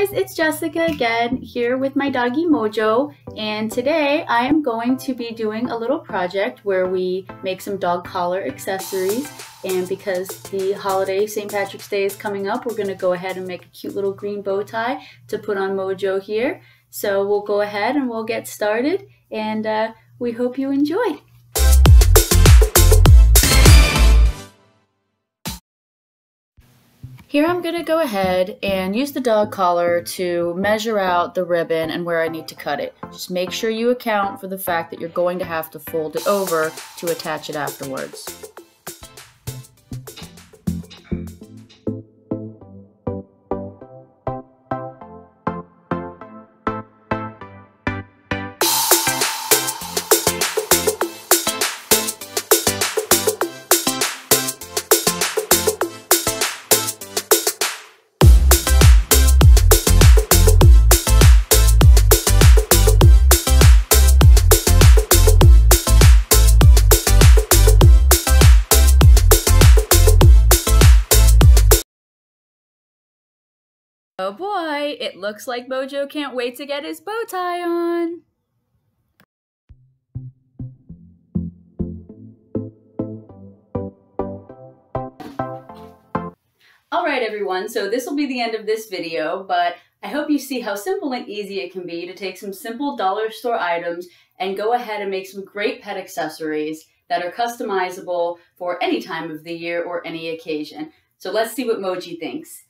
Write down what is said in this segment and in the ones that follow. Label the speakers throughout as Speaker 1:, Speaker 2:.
Speaker 1: guys, it's Jessica again here with my doggy Mojo, and today I am going to be doing a little project where we make some dog collar accessories. And because the holiday St. Patrick's Day is coming up, we're going to go ahead and make a cute little green bow tie to put on Mojo here. So we'll go ahead and we'll get started, and we hope you enjoy. Here I'm going to go ahead and use the dog collar to measure out the ribbon and where I need to cut it. Just make sure you account for the fact that you're going to have to fold it over to attach it afterwards. Oh boy, it looks like Mojo can't wait to get his bow tie on. Alright everyone, so this will be the end of this video, but I hope you see how simple and easy it can be to take some simple dollar store items and go ahead and make some great pet accessories that are customizable for any time of the year or any occasion. So let's see what Moji thinks.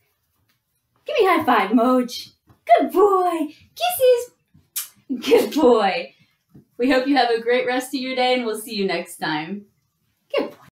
Speaker 1: Give me a high five, Moj. Good boy. Kisses. Good boy. We hope you have a great rest of your day, and we'll see you next time. Good boy.